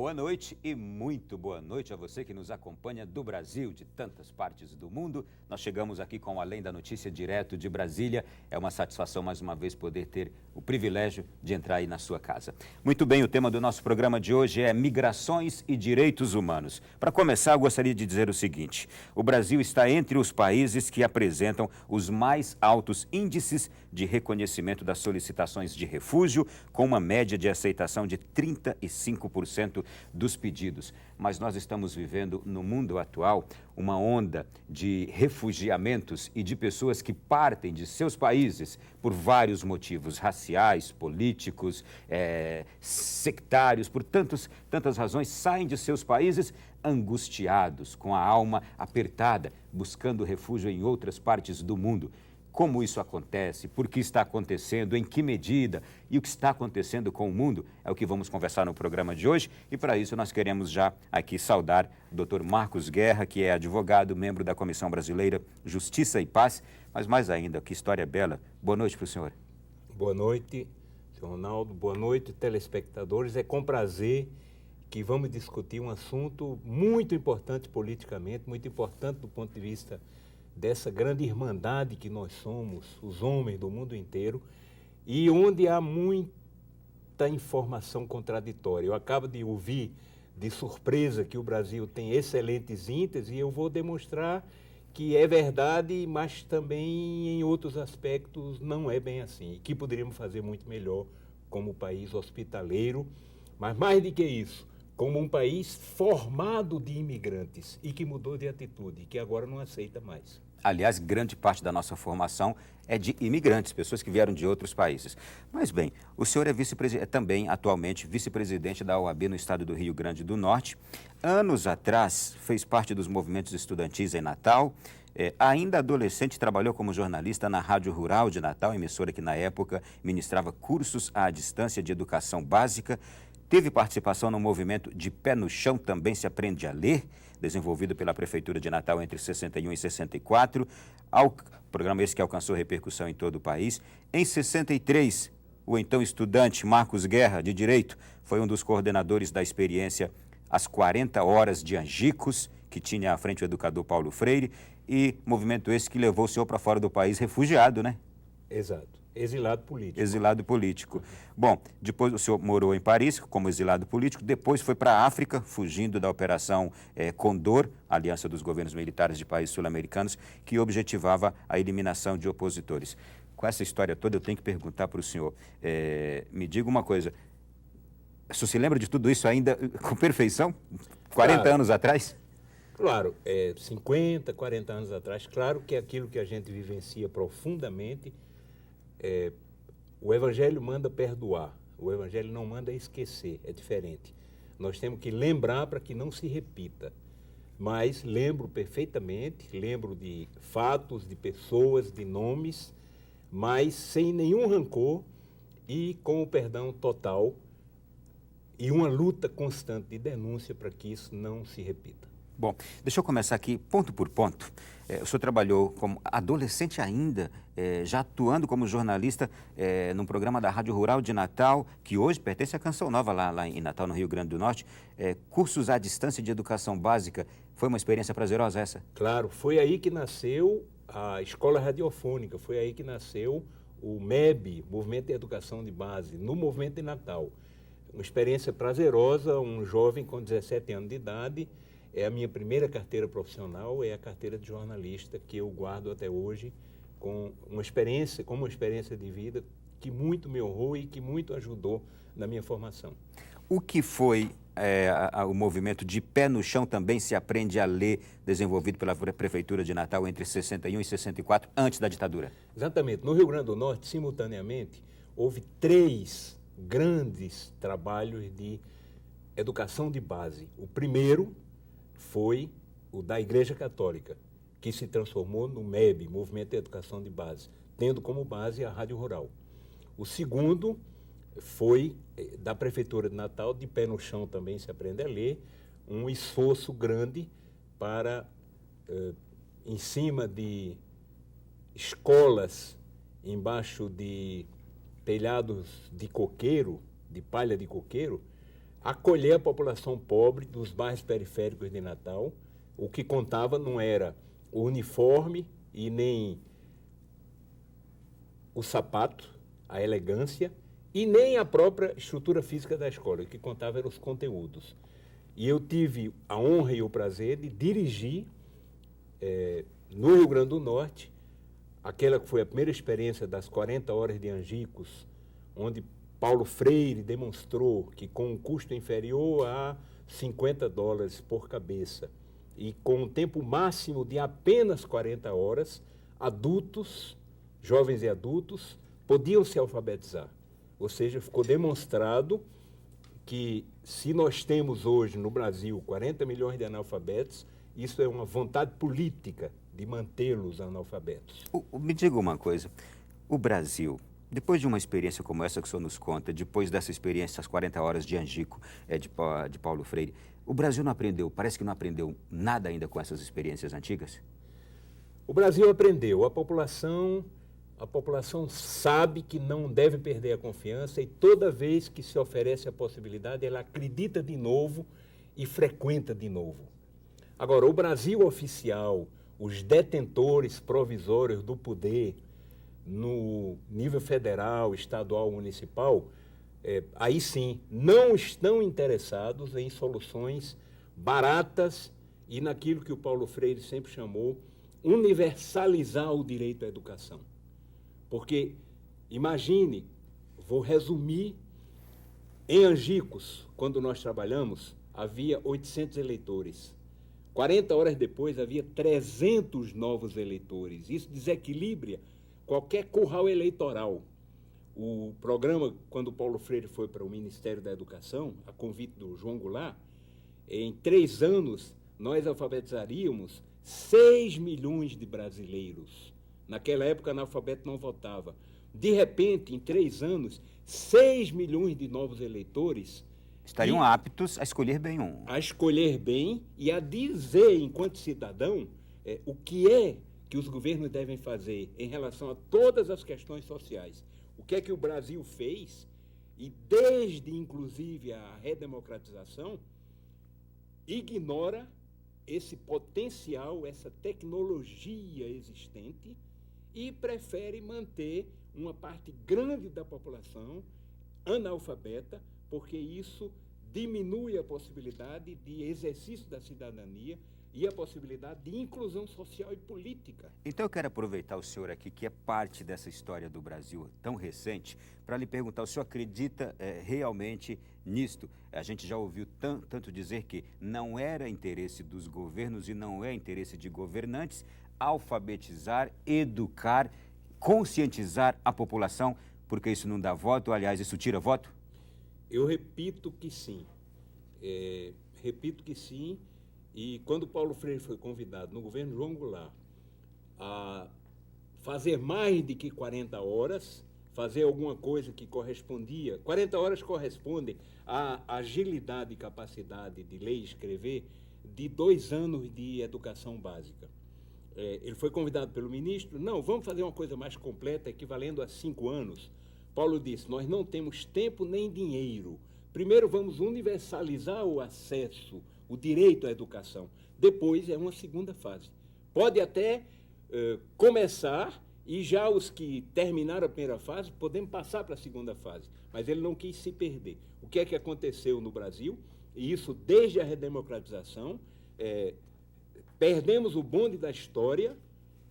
Boa noite e muito boa noite a você que nos acompanha do Brasil, de tantas partes do mundo. Nós chegamos aqui com Além da Notícia, direto de Brasília. É uma satisfação mais uma vez poder ter o privilégio de entrar aí na sua casa. Muito bem, o tema do nosso programa de hoje é migrações e direitos humanos. Para começar, eu gostaria de dizer o seguinte: o Brasil está entre os países que apresentam os mais altos índices de reconhecimento das solicitações de refúgio, com uma média de aceitação de 35% dos pedidos. Mas nós estamos vivendo no mundo atual uma onda de refugiamentos e de pessoas que partem de seus países por vários motivos raciais, políticos, sectários, por tantas razões, saem de seus países angustiados, com a alma apertada, buscando refúgio em outras partes do mundo. Como isso acontece, por que está acontecendo, em que medida e o que está acontecendo com o mundo é o que vamos conversar no programa de hoje. E para isso nós queremos já aqui saudar o Dr. Marcos Guerra, que é advogado, membro da Comissão Brasileira Justiça e Paz. Mas mais ainda, que história bela. Boa noite para o senhor. Boa noite, senhor Ronaldo. Boa noite, telespectadores. É com prazer que vamos discutir um assunto muito importante politicamente, muito importante do ponto de vista dessa grande irmandade que nós somos, os homens do mundo inteiro, e onde há muita informação contraditória. Eu acabo de ouvir de surpresa que o Brasil tem excelentes índices e eu vou demonstrar que é verdade, mas também em outros aspectos não é bem assim, e que poderíamos fazer muito melhor como país hospitaleiro, mas mais do que isso, como um país formado de imigrantes e que mudou de atitude, que agora não aceita mais. Aliás, grande parte da nossa formação é de imigrantes, pessoas que vieram de outros países. Mas bem, o senhor é também atualmente vice-presidente da OAB no estado do Rio Grande do Norte. Anos atrás fez parte dos movimentos estudantis em Natal. Ainda adolescente, trabalhou como jornalista na Rádio Rural de Natal, emissora que na época ministrava cursos à distância de educação básica. Teve participação no movimento De Pé no Chão, Também Se Aprende a Ler, desenvolvido pela Prefeitura de Natal entre 61 e 64. Programa esse que alcançou repercussão em todo o país. Em 63, o então estudante Marcos Guerra, de Direito, foi um dos coordenadores da experiência As 40 Horas de Angicos, que tinha à frente o educador Paulo Freire, e movimento esse que levou o senhor para fora do país refugiado, né? Exato. Exilado político. Exilado político. Bom, depois o senhor morou em Paris como exilado político, depois foi para a África, fugindo da Operação Condor, aliança dos governos militares de países sul-americanos, que objetivava a eliminação de opositores. Com essa história toda, eu tenho que perguntar para o senhor, me diga uma coisa, o senhor se lembra de tudo isso ainda com perfeição? 40 anos atrás? Claro, 50, 40 anos atrás, claro que é aquilo que a gente vivencia profundamente. O Evangelho manda perdoar, o Evangelho não manda esquecer, é diferente. Nós temos que lembrar para que não se repita. Mas lembro perfeitamente, lembro de fatos, de pessoas, de nomes, mas sem nenhum rancor e com o perdão total e uma luta constante de denúncia para que isso não se repita. Bom, deixa eu começar aqui ponto por ponto. O senhor trabalhou como adolescente ainda, já atuando como jornalista num programa da Rádio Rural de Natal, que hoje pertence à Canção Nova, lá em Natal, no Rio Grande do Norte. Cursos à distância de educação básica. Foi uma experiência prazerosa essa? Claro, foi aí que nasceu a escola radiofônica, foi aí que nasceu o MEB, Movimento de Educação de Base, no Movimento de Natal. Uma experiência prazerosa, um jovem com 17 anos de idade. É a minha primeira carteira profissional, é a carteira de jornalista que eu guardo até hoje com uma experiência de vida que muito me honrou e que muito ajudou na minha formação. O que foi o movimento De Pé no Chão Também Se Aprende a Ler, desenvolvido pela Prefeitura de Natal entre 61 e 64, antes da ditadura? Exatamente. No Rio Grande do Norte, simultaneamente, houve 3 grandes trabalhos de educação de base. O primeiro foi o da Igreja Católica, que se transformou no MEB, Movimento de Educação de Base, tendo como base a Rádio Rural. O segundo foi da Prefeitura de Natal, De Pé no Chão Também Se Aprende a Ler, um esforço grande para, em cima de escolas, embaixo de telhados de coqueiro, de palha de coqueiro, acolher a população pobre dos bairros periféricos de Natal. O que contava não era o uniforme e nem o sapato, a elegância, e nem a própria estrutura física da escola. O que contava eram os conteúdos. E eu tive a honra e o prazer de dirigir, no Rio Grande do Norte, aquela que foi a primeira experiência das 40 horas de Angicos, onde Paulo Freire demonstrou que com um custo inferior a $50 por cabeça e com um tempo máximo de apenas 40 horas, adultos, jovens e adultos, podiam se alfabetizar. Ou seja, ficou demonstrado que se nós temos hoje no Brasil 40 milhões de analfabetos, isso é uma vontade política de mantê-los analfabetos. Me diga uma coisa, o Brasil, depois de uma experiência como essa que o senhor nos conta, depois dessa experiência, as 40 horas de Angico, de Paulo Freire, o Brasil não aprendeu, parece que não aprendeu nada ainda com essas experiências antigas? O Brasil aprendeu, a população sabe que não deve perder a confiança e toda vez que se oferece a possibilidade, ela acredita de novo e frequenta de novo. Agora, o Brasil oficial, os detentores provisórios do poder, no nível federal, estadual, municipal, aí sim, não estão interessados em soluções baratas e naquilo que o Paulo Freire sempre chamou universalizar o direito à educação. Porque, imagine, vou resumir, em Angicos, quando nós trabalhamos, havia 800 eleitores. 40 horas depois, havia 300 novos eleitores. Isso desequilibra qualquer curral eleitoral. O programa, quando Paulo Freire foi para o Ministério da Educação, a convite do João Goulart, em 3 anos, nós alfabetizaríamos 6 milhões de brasileiros. Naquela época, analfabeto não votava. De repente, em 3 anos, 6 milhões de novos eleitores estariam aptos a escolher bem um. A escolher bem e a dizer, enquanto cidadão, o que é que os governos devem fazer em relação a todas as questões sociais. O que é que o Brasil fez, e desde, inclusive, a redemocratização, ignora esse potencial, essa tecnologia existente e prefere manter uma parte grande da população analfabeta, porque isso diminui a possibilidade de exercício da cidadania e a possibilidade de inclusão social e política. Então eu quero aproveitar o senhor aqui, que é parte dessa história do Brasil tão recente, para lhe perguntar, o senhor acredita realmente nisto? A gente já ouviu tanto dizer que não era interesse dos governos e não é interesse de governantes alfabetizar, educar, conscientizar a população, porque isso não dá voto, aliás, isso tira voto? Eu repito que sim. Repito que sim. E quando Paulo Freire foi convidado no governo João Goulart a fazer mais de que 40 horas, fazer alguma coisa que correspondia, 40 horas correspondem à agilidade e capacidade de ler e escrever de 2 anos de educação básica. Ele foi convidado pelo ministro, não, vamos fazer uma coisa mais completa, equivalendo a 5 anos. Paulo disse, nós não temos tempo nem dinheiro. Primeiro vamos universalizar o acesso, o direito à educação. Depois é uma segunda fase. Pode até começar e já os que terminaram a primeira fase, podemos passar para a segunda fase. Mas ele não quis se perder. O que é que aconteceu no Brasil? E isso desde a redemocratização, perdemos o bonde da história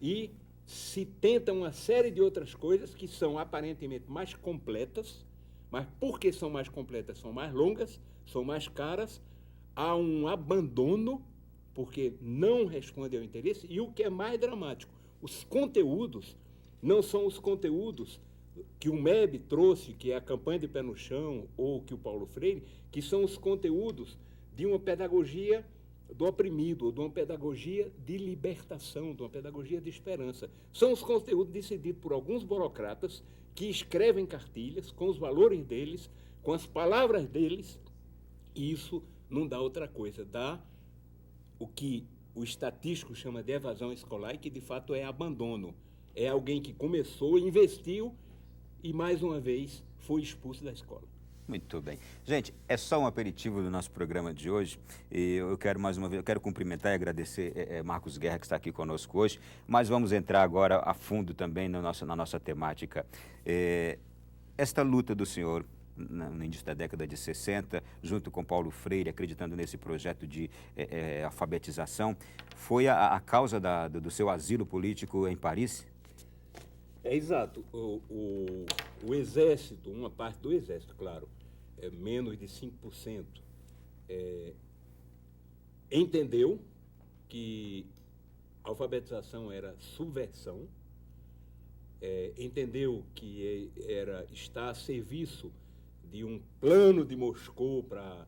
e se tenta uma série de outras coisas que são aparentemente mais completas, mas porque são mais completas, são mais longas, são mais caras, há um abandono, porque não responde ao interesse, e o que é mais dramático, os conteúdos não são os conteúdos que o MEB trouxe, que é a campanha de pé no chão, ou que o Paulo Freire, que são os conteúdos de uma pedagogia do oprimido, ou de uma pedagogia de libertação, de uma pedagogia de esperança. São os conteúdos decididos por alguns burocratas que escrevem cartilhas com os valores deles, com as palavras deles, e isso não dá outra coisa, dá o que o estatístico chama de evasão escolar e que, de fato, é abandono. É alguém que começou, investiu e, mais uma vez, foi expulso da escola. Muito bem. Gente, é só um aperitivo do nosso programa de hoje. E eu quero mais uma vez, eu quero cumprimentar e agradecer Marcos Guerra, que está aqui conosco hoje. Mas vamos entrar agora a fundo também na nossa temática. Esta luta do senhor no início da década de 60, junto com Paulo Freire, acreditando nesse projeto de alfabetização, foi a causa do seu asilo político em Paris? É exato. O Exército, uma parte do Exército, claro, menos de 5%, entendeu que a alfabetização era subversão, entendeu que era estar a serviço de um plano de Moscou para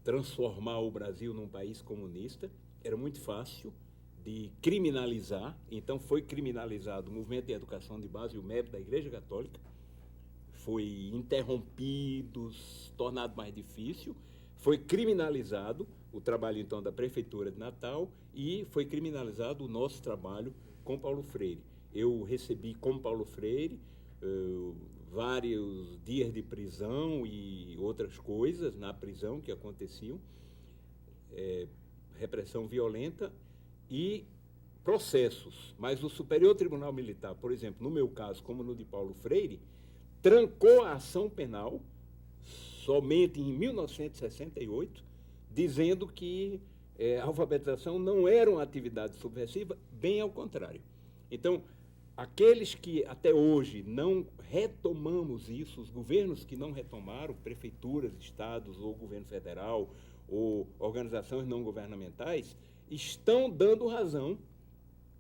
transformar o Brasil num país comunista. Era muito fácil de criminalizar, então foi criminalizado o Movimento de Educação de Base, o MEB da Igreja Católica, foi interrompido, tornado mais difícil, foi criminalizado o trabalho então da Prefeitura de Natal e foi criminalizado o nosso trabalho com Paulo Freire. Eu recebi com Paulo Freire vários dias de prisão e outras coisas na prisão que aconteciam, repressão violenta e processos. Mas o Superior Tribunal Militar, por exemplo, no meu caso, como no de Paulo Freire, trancou a ação penal somente em 1968, dizendo que a alfabetização não era uma atividade subversiva, bem ao contrário. Então, aqueles que até hoje não retomamos isso, os governos que não retomaram, prefeituras, estados ou governo federal ou organizações não governamentais, estão dando razão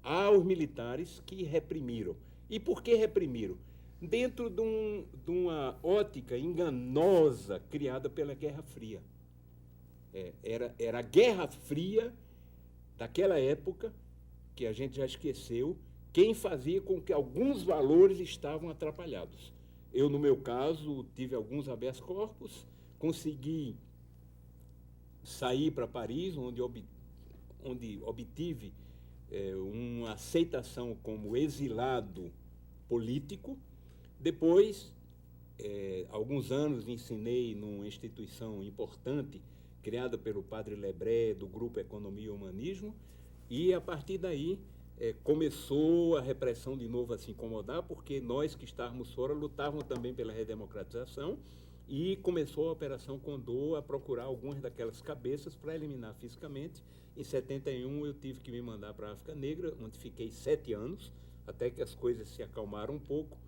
aos militares que reprimiram. E por que reprimiram? Dentro de uma ótica enganosa criada pela Guerra Fria. Era a Guerra Fria daquela época, que a gente já esqueceu, quem fazia com que alguns valores estavam atrapalhados. Eu, no meu caso, tive alguns habeas corpus, consegui sair para Paris, onde obtive uma aceitação como exilado político. Depois, alguns anos ensinei numa instituição importante, criada pelo padre Lebré, do Grupo Economia e Humanismo, e a partir daí começou a repressão de novo a se incomodar, porque nós que estávamos fora lutávamos também pela redemocratização, e começou a Operação Condor a procurar algumas daquelas cabeças para eliminar fisicamente. Em 71 eu tive que me mandar para a África Negra, onde fiquei 7 anos, até que as coisas se acalmaram um pouco,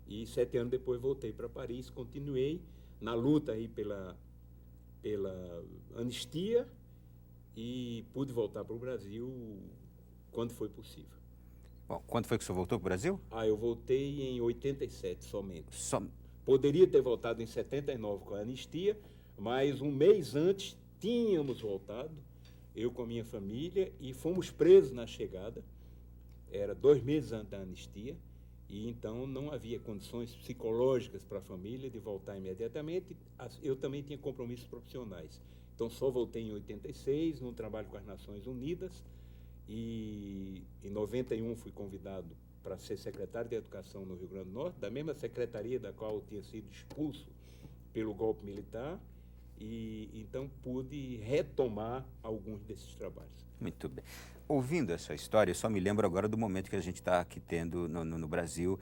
e 7 anos depois voltei para Paris, continuei na luta aí pela anistia e pude voltar para o Brasil quando foi possível. Bom, quando foi que o senhor voltou para o Brasil? Eu voltei em 87 somente. Poderia ter voltado em 79 com a anistia, mas um mês antes tínhamos voltado, eu com a minha família, e fomos presos na chegada. Era 2 meses antes da anistia, e então não havia condições psicológicas para a família de voltar imediatamente. Eu também tinha compromissos profissionais. Então só voltei em 86, num trabalho com as Nações Unidas, e em 91 fui convidado para ser secretário de Educação no Rio Grande do Norte, da mesma secretaria da qual eu tinha sido expulso pelo golpe militar, e então pude retomar alguns desses trabalhos. Muito bem. Ouvindo essa história, eu só me lembro agora do momento que a gente está aqui tendo no Brasil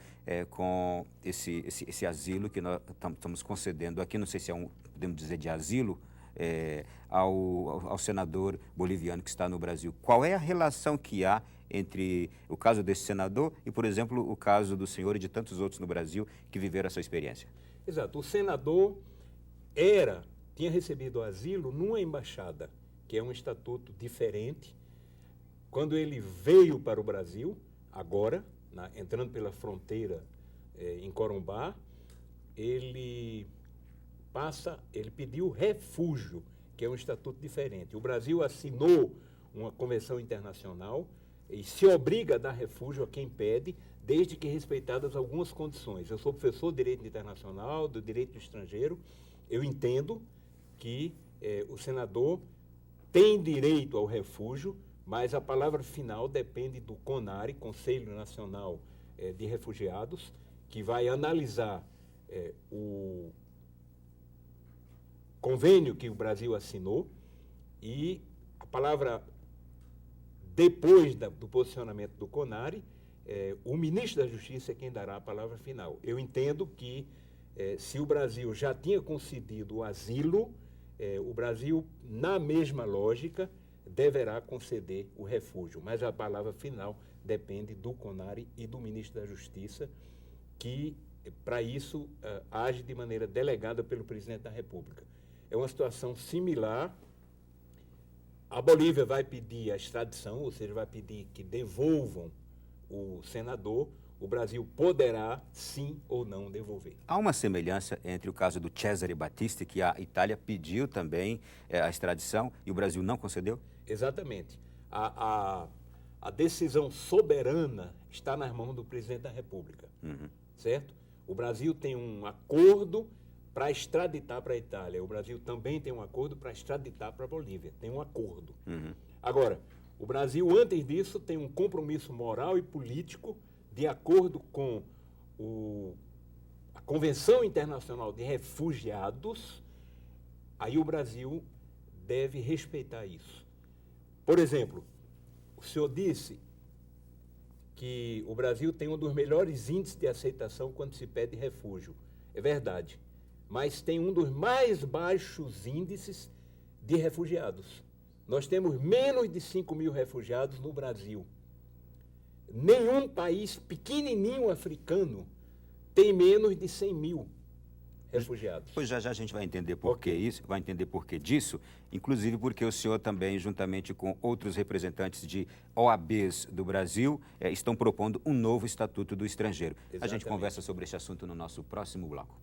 com esse asilo que nós estamos concedendo aqui, não sei se podemos dizer de asilo, ao senador boliviano que está no Brasil. Qual é a relação que há entre o caso desse senador e, por exemplo, o caso do senhor e de tantos outros no Brasil que viveram essa experiência? Exato. O senador tinha recebido asilo numa embaixada, que é um estatuto diferente. Quando ele veio para o Brasil, agora, entrando pela fronteira em Corumbá, ele pediu refúgio, que é um estatuto diferente. O Brasil assinou uma convenção internacional e se obriga a dar refúgio a quem pede, desde que respeitadas algumas condições. Eu sou professor de Direito Internacional, do Direito do Estrangeiro. Eu entendo que o senador tem direito ao refúgio, mas a palavra final depende do CONARE, Conselho Nacional de Refugiados, que vai analisar convênio que o Brasil assinou, e a palavra, depois do posicionamento do CONARE, o ministro da Justiça é quem dará a palavra final. Eu entendo que, se o Brasil já tinha concedido o asilo, o Brasil, na mesma lógica, deverá conceder o refúgio, mas a palavra final depende do CONARE e do ministro da Justiça, que, para isso, age de maneira delegada pelo presidente da República. É uma situação similar. A Bolívia vai pedir a extradição, ou seja, vai pedir que devolvam o senador. O Brasil poderá, sim ou não, devolver. Há uma semelhança entre o caso do Cesare Battisti, que a Itália pediu também a extradição e o Brasil não concedeu? Exatamente. A decisão soberana está nas mãos do presidente da República, certo? O Brasil tem um acordo para extraditar para a Itália. O Brasil também tem um acordo para extraditar para a Bolívia. Tem um acordo. Agora, o Brasil, antes disso, tem um compromisso moral e político de acordo com a Convenção Internacional de Refugiados. Aí o Brasil deve respeitar isso. Por exemplo, o senhor disse que o Brasil tem um dos melhores índices de aceitação quando se pede refúgio. É verdade. Mas tem um dos mais baixos índices de refugiados. Nós temos menos de 5 mil refugiados no Brasil. Nenhum país pequenininho africano tem menos de 100 mil refugiados. Pois já a gente vai entender por que isso, vai entender por que disso, inclusive porque o senhor também, juntamente com outros representantes de OABs do Brasil, estão propondo um novo Estatuto do Estrangeiro. Exatamente. A gente conversa sobre esse assunto no nosso próximo bloco.